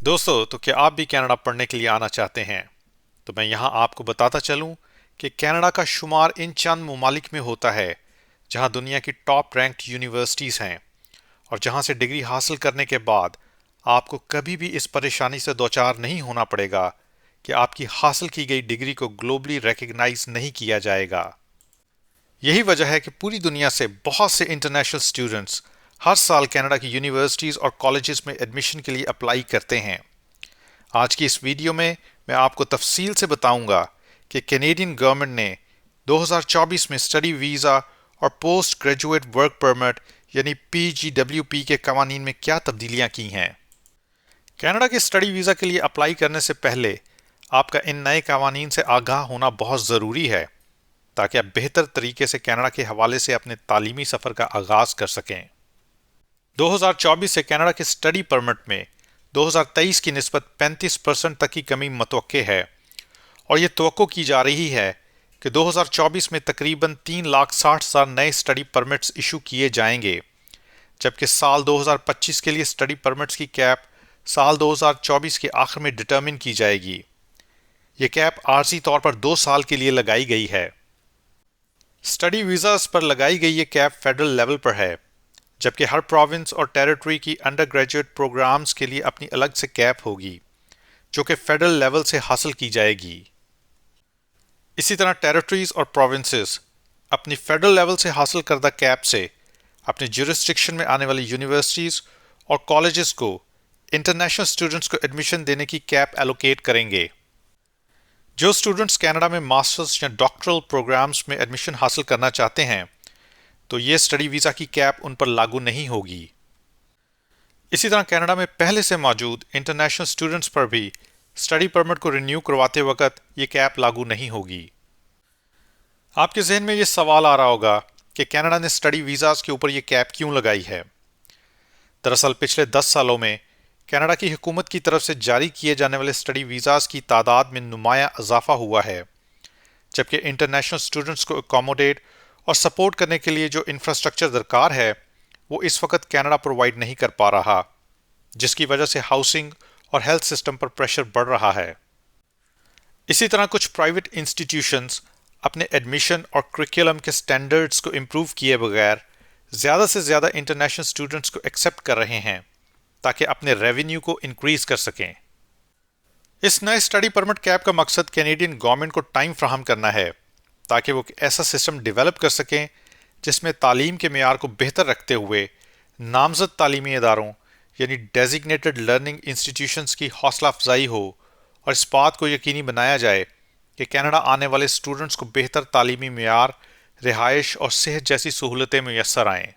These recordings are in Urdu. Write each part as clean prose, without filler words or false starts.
دوستو تو کیا آپ بھی کینیڈا پڑھنے کے لیے آنا چاہتے ہیں؟ تو میں یہاں آپ کو بتاتا چلوں کہ کینیڈا کا شمار ان چند ممالک میں ہوتا ہے جہاں دنیا کی ٹاپ رینکڈ یونیورسٹیز ہیں، اور جہاں سے ڈگری حاصل کرنے کے بعد آپ کو کبھی بھی اس پریشانی سے دوچار نہیں ہونا پڑے گا کہ آپ کی حاصل کی گئی ڈگری کو گلوبلی ریکگنائز نہیں کیا جائے گا۔ یہی وجہ ہے کہ پوری دنیا سے بہت سے انٹرنیشنل اسٹوڈنٹس ہر سال کینیڈا کی یونیورسٹیز اور کالجز میں ایڈمیشن کے لیے اپلائی کرتے ہیں۔ آج کی اس ویڈیو میں آپ کو تفصیل سے بتاؤں گا کہ کینیڈین گورنمنٹ نے 2024 میں اسٹڈی ویزا اور پوسٹ گریجویٹ ورک پرمٹ یعنی PGWP کے قوانین میں کیا تبدیلیاں کی ہیں۔ کینیڈا کے اسٹڈی ویزا کے لیے اپلائی کرنے سے پہلے آپ کا ان نئے قوانین سے آگاہ ہونا بہت ضروری ہے تاکہ آپ بہتر طریقے سے کینیڈا کے حوالے سے اپنے تعلیمی سفر کا آغاز کر سکیں۔ 2024 سے کینیڈا کے اسٹڈی پرمٹ میں 2023 کی نسبت 35% تک کی کمی متوقع ہے، اور یہ توقع کی جا رہی ہے کہ 2024 میں تقریباً 3,60,000 نئے اسٹڈی پرمٹس ایشو کیے جائیں گے، جبکہ سال 2025 کے لیے اسٹڈی پرمٹس کی کیپ سال 2024 کے آخر میں ڈٹرمن کی جائے گی۔ یہ کیپ عارضی طور پر 2 سال کے لیے لگائی گئی ہے۔ اسٹڈی ویزاز پر لگائی گئی یہ کیپ فیڈرل لیول پر ہے، جبکہ ہر پروونس اور ٹیریٹری کی انڈر گریجویٹ پروگرامز کے لیے اپنی الگ سے کیپ ہوگی جو کہ فیڈرل لیول سے حاصل کی جائے گی۔ اسی طرح ٹیریٹریز اور پروونسز اپنی فیڈرل لیول سے حاصل کردہ کیپ سے اپنی جورسڈکشن میں آنے والی یونیورسٹیز اور کالجز کو انٹرنیشنل اسٹوڈنٹس کو ایڈمیشن دینے کی کیپ ایلوکیٹ کریں گے۔ جو اسٹوڈنٹس کینیڈا میں ماسٹرز یا ڈاکٹرل پروگرامز میں ایڈمیشن حاصل کرنا چاہتے ہیں تو یہ اسٹڈی ویزا کی کیپ ان پر لاگو نہیں ہوگی۔ اسی طرح کینیڈا میں پہلے سے موجود انٹرنیشنل اسٹوڈنٹس پر بھی اسٹڈی پرمٹ کو رینیو کرواتے وقت یہ کیپ لاگو نہیں ہوگی۔ آپ کے ذہن میں یہ سوال آ رہا ہوگا کہ کینیڈا نے اسٹڈی ویزاز کے اوپر یہ کیپ کیوں لگائی ہے؟ دراصل پچھلے 10 سالوں میں کینیڈا کی حکومت کی طرف سے جاری کیے جانے والے اسٹڈی ویزاز کی تعداد میں نمایاں اضافہ ہوا ہے، جبکہ انٹرنیشنل اسٹوڈنٹس کو اکوموڈیٹ اور سپورٹ کرنے کے لیے جو انفراسٹرکچر درکار ہے وہ اس وقت کینیڈا پرووائڈ نہیں کر پا رہا، جس کی وجہ سے ہاؤسنگ اور ہیلتھ سسٹم پر پریشر بڑھ رہا ہے۔ اسی طرح کچھ پرائیویٹ انسٹیٹیوشنز اپنے ایڈمیشن اور کریکولم کے سٹینڈرڈز کو امپروو کیے بغیر زیادہ سے زیادہ انٹرنیشنل اسٹوڈنٹس کو ایکسیپٹ کر رہے ہیں تاکہ اپنے ریونیو کو انکریز کر سکیں۔ اس نئے اسٹڈی پرمٹ کیپ کا مقصد کینیڈین گورنمنٹ کو ٹائم فراہم کرنا ہے تاکہ وہ ایسا سسٹم ڈیولپ کر سکیں جس میں تعلیم کے معیار کو بہتر رکھتے ہوئے نامزد تعلیمی اداروں یعنی ڈیزگنیٹڈ لرننگ انسٹیٹیوشنز کی حوصلہ افزائی ہو، اور اس بات کو یقینی بنایا جائے کہ کینیڈا آنے والے اسٹوڈنٹس کو بہتر تعلیمی معیار، رہائش اور صحت جیسی سہولتیں میسر آئیں۔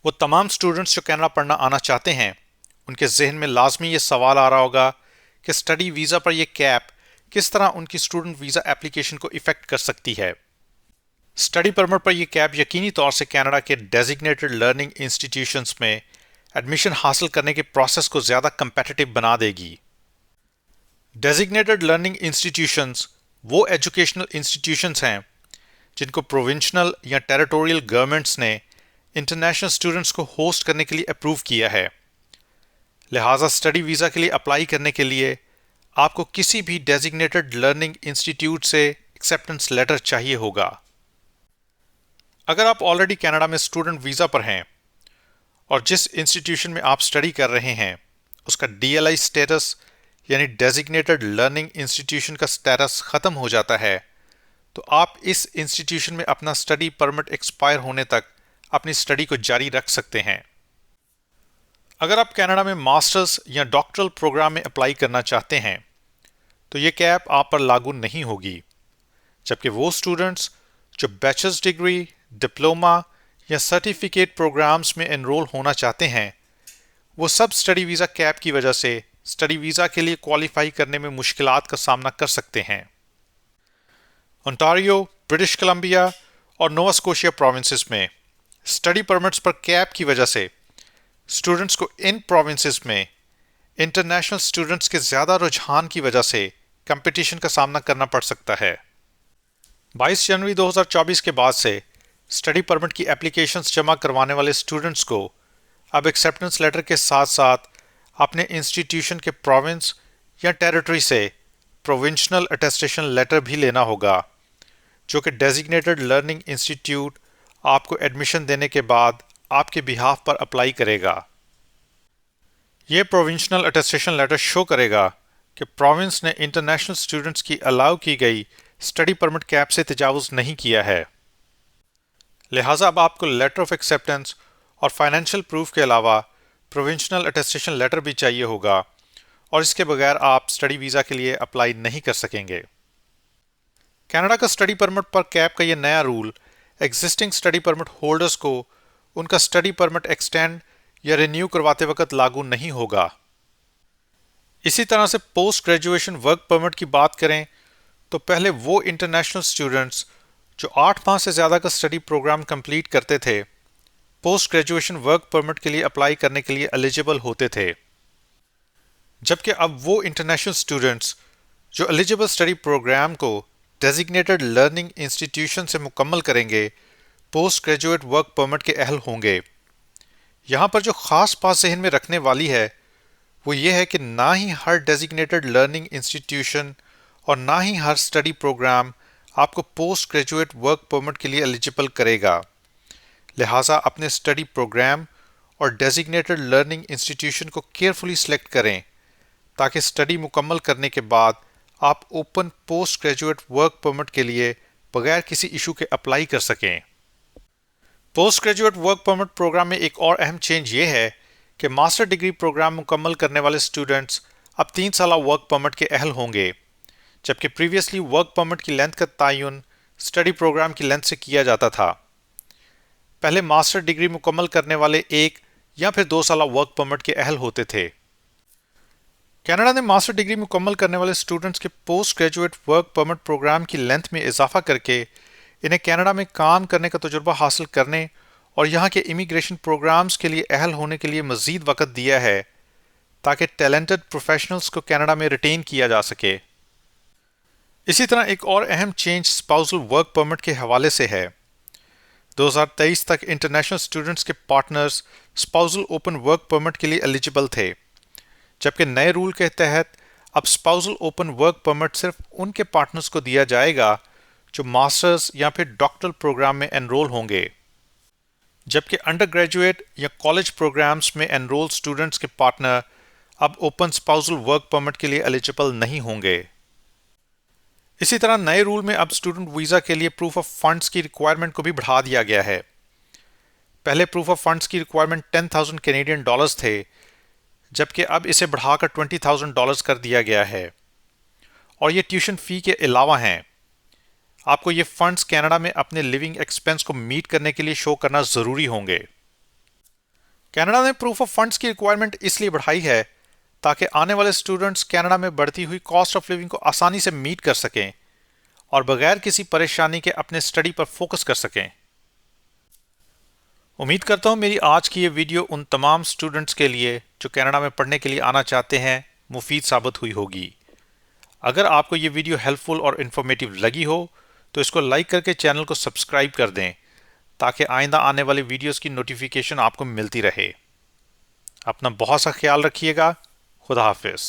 وہ تمام اسٹوڈنٹس جو کینیڈا پڑھنا آنا چاہتے ہیں ان کے ذہن میں لازمی یہ سوال آ رہا ہوگا کہ اسٹڈی ویزا پر یہ کیپ کس طرح ان کی اسٹوڈنٹ ویزا اپلیکیشن کو افیکٹ کر سکتی ہے۔ اسٹڈی پرمٹ پر یہ کیپ یقینی طور سے کینیڈا کے ڈیزگنیٹڈ لرننگ انسٹیٹیوشنز میں ایڈمیشن حاصل کرنے کے پروسیس کو زیادہ کمپیٹیٹو بنا دے گی۔ ڈیزگنیٹڈ لرننگ انسٹیٹیوشنز وہ ایجوکیشنل انسٹیٹیوشنز ہیں جن کو پروونشنل یا ٹیریٹوریل گورنمنٹس نے انٹرنیشنل اسٹوڈنٹس کو ہوسٹ کرنے کے لیے اپروو کیا ہے۔ لہٰذا اسٹڈی ویزا کے لیے اپلائی کرنے کے لیے آپ کو کسی بھی ڈیزگنیٹڈ لرننگ انسٹیٹیوٹ سے ایکسیپٹنس لیٹر چاہیے ہوگا۔ اگر آپ آلریڈی کینیڈا میں اسٹوڈنٹ ویزا پر ہیں اور جس انسٹیٹیوشن میں آپ اسٹڈی کر رہے ہیں اس کا DLI اسٹیٹس یعنی ڈیزگنیٹڈ لرننگ انسٹیٹیوشن کا اسٹیٹس ختم ہو جاتا ہے تو آپ اس انسٹیٹیوشن میں اپنا اسٹڈی پرمٹ ایکسپائر ہونے تک اپنی اسٹڈی کو جاری رکھ سکتے ہیں۔ اگر آپ کینیڈا میں ماسٹرز یا ڈاکٹرل پروگرام میں اپلائی کرنا چاہتے ہیں تو یہ کیپ آپ پر لاگو نہیں ہوگی، جبکہ وہ اسٹوڈنٹس جو بیچلرز ڈگری، ڈپلوما یا سرٹیفکیٹ پروگرامز میں انرول ہونا چاہتے ہیں وہ سب اسٹڈی ویزا کیپ کی وجہ سے اسٹڈی ویزا کے لیے کوالیفائی کرنے میں مشکلات کا سامنا کر سکتے ہیں۔ انٹاریو، برٹش کولمبیا اور نووا اسکوشیا پروونسز میں اسٹڈی پرمٹس پر کیپ کی وجہ سے اسٹوڈنٹس کو ان پروونسز میں انٹرنیشنل اسٹوڈنٹس کے زیادہ رجحان کی وجہ سے کمپٹیشن کا سامنا کرنا پڑ سکتا ہے۔ 22 جنوری 2024 کے بعد سے اسٹڈی پرمٹ کی اپلیکیشنز جمع کروانے والے اسٹوڈنٹس کو اب ایکسیپٹنس لیٹر کے ساتھ ساتھ اپنے انسٹیٹیوشن کے پروونس یا ٹیریٹری سے پروونشنل اٹیسٹیشن لیٹر بھی لینا ہوگا جو کہ ڈیزگنیٹڈ لرننگ انسٹیٹیوٹ آپ کو ایڈمیشن دینے کے بعد آپ کے بہاف پر اپلائی کرے گا۔ یہ پروونشنل اٹیسٹیشن لیٹر شو کرے گا کہ پروونس نے انٹرنیشنل اسٹوڈنٹس کی الاؤ کی گئی اسٹڈی پرمٹ کیپ سے تجاوز نہیں کیا ہے، لہٰذا اب آپ کو لیٹر آف ایکسیپٹنس اور فائنینشیل پروف کے علاوہ پروونشنل اٹیسٹیشن لیٹر بھی چاہیے ہوگا، اور اس کے بغیر آپ اسٹڈی ویزا کے لیے اپلائی نہیں کر سکیں گے۔ کینیڈا کا اسٹڈی پرمٹ پر کیپ کا یہ نیا rule existing study permit holders کو ان کا اسٹڈی پرمٹ ایکسٹینڈ یا رینیو کرواتے وقت لاگو نہیں ہوگا۔ اسی طرح سے پوسٹ گریجویشن ورک پرمٹ کی بات کریں تو پہلے وہ انٹرنیشنل اسٹوڈنٹس جو 8 ماہ سے زیادہ کا اسٹڈی پروگرام کمپلیٹ کرتے تھے پوسٹ گریجویشن ورک پرمٹ کے لیے اپلائی کرنے کے لیے ایلیجیبل ہوتے تھے، جبکہ اب وہ انٹرنیشنل اسٹوڈنٹس جو ایلیجیبل اسٹڈی پروگرام کو ڈیزگنیٹڈ لرننگ انسٹیٹیوشن سے مکمل کریں گے پوسٹ گریجویٹ ورک پرمٹ کے اہل ہوں گے۔ یہاں پر جو خاص بات ذہن میں رکھنے والی ہے وہ یہ ہے کہ نہ ہی ہر ڈیزگنیٹڈ لرننگ انسٹیٹیوشن اور نہ ہی ہر اسٹڈی پروگرام آپ کو پوسٹ گریجویٹ ورک پرمٹ کے لیے ایلیجیبل کرے گا، لہٰذا اپنے اسٹڈی پروگرام اور ڈیزگنیٹڈ لرننگ انسٹیٹیوشن کو کیئرفلی سلیکٹ کریں تاکہ اسٹڈی مکمل کرنے کے بعد آپ open postgraduate work permit کے لیے بغیر کسی ایشو کے اپلائی کر سکیں۔ Postgraduate work permit programme میں ایک اور اہم چینج یہ ہے کہ ماسٹر ڈگری پروگرام مکمل کرنے والے اسٹوڈنٹس اب 3 سالہ ورک پرمٹ کے اہل ہوں گے، جبکہ پریویسلی ورک پرمٹ کی لینتھ کا تعین اسٹڈی پروگرام کی لینتھ سے کیا جاتا تھا۔ پہلے ماسٹر ڈگری مکمل کرنے والے 1 یا پھر 2 سالہ ورک پرمٹ کے اہل ہوتے تھے۔ کینیڈا نے ماسٹر ڈگری مکمل کرنے والے اسٹوڈنٹس کے postgraduate work permit programme کی لینتھ میں اضافہ کر کے انہیں کینیڈا میں کام کرنے کا تجربہ حاصل کرنے اور یہاں کے امیگریشن پروگرامز کے لیے اہل ہونے کے لیے مزید وقت دیا ہے تاکہ ٹیلنٹڈ پروفیشنلز کو کینیڈا میں ریٹین کیا جا سکے۔ اسی طرح ایک اور اہم چینج اسپاؤزل ورک پرمٹ کے حوالے سے ہے۔ 2023 تک انٹرنیشنل اسٹوڈنٹس کے partners spousal open work permit کے لیے ایلیجیبل تھے، جبکہ نئے رول کے تحت اب اسپاؤزل اوپن ورک پرمٹ صرف ان کے پارٹنرز کو دیا جائے گا جو ماسٹرز یا پھر ڈاکٹرل پروگرام میں انرول ہوں گے، جبکہ انڈر گریجویٹ یا کالج پروگرامز میں انرول اسٹوڈنٹس کے پارٹنر اب اوپن اسپاؤزل ورک پرمٹ کے لیے ایلیجیبل نہیں ہوں گے۔ اسی طرح نئے رول میں اب اسٹوڈنٹ ویزا کے لیے پروف آف فنڈز کی ریکوائرمنٹ کو بھی بڑھا دیا گیا ہے۔ پہلے پروف آف فنڈز کی ریکوائرمنٹ 10,000 کینیڈین ڈالرز تھے، جبکہ اب اسے بڑھا کر 20,000 ڈالرز کر دیا گیا ہے، اور یہ ٹیوشن فی کے علاوہ ہیں۔ آپ کو یہ فنڈز کینیڈا میں اپنے لیونگ ایکسپنس کو میٹ کرنے کے لیے شو کرنا ضروری ہوں گے۔ کینیڈا نے پروف آف فنڈز کی ریکوائرمنٹ اس لیے بڑھائی ہے تاکہ آنے والے اسٹوڈنٹس کینیڈا میں بڑھتی ہوئی کاسٹ آف لیونگ کو آسانی سے میٹ کر سکیں اور بغیر کسی پریشانی کے اپنے اسٹڈی پر فوکس کر سکیں۔ امید کرتا ہوں میری آج کی یہ ویڈیو ان تمام اسٹوڈنٹس کے لیے جو کینیڈا میں پڑھنے کے لیے آنا چاہتے ہیں مفید ثابت ہوئی ہوگی۔ اگر آپ کو یہ ویڈیو ہیلپ فل اور انفارمیٹیو لگی ہو تو اس کو لائک کر کے چینل کو سبسکرائب کر دیں تاکہ آئندہ آنے والی ویڈیوز کی نوٹیفیکیشن آپ کو ملتی رہے۔ اپنا بہت سا خیال رکھیے گا۔ خدا حافظ۔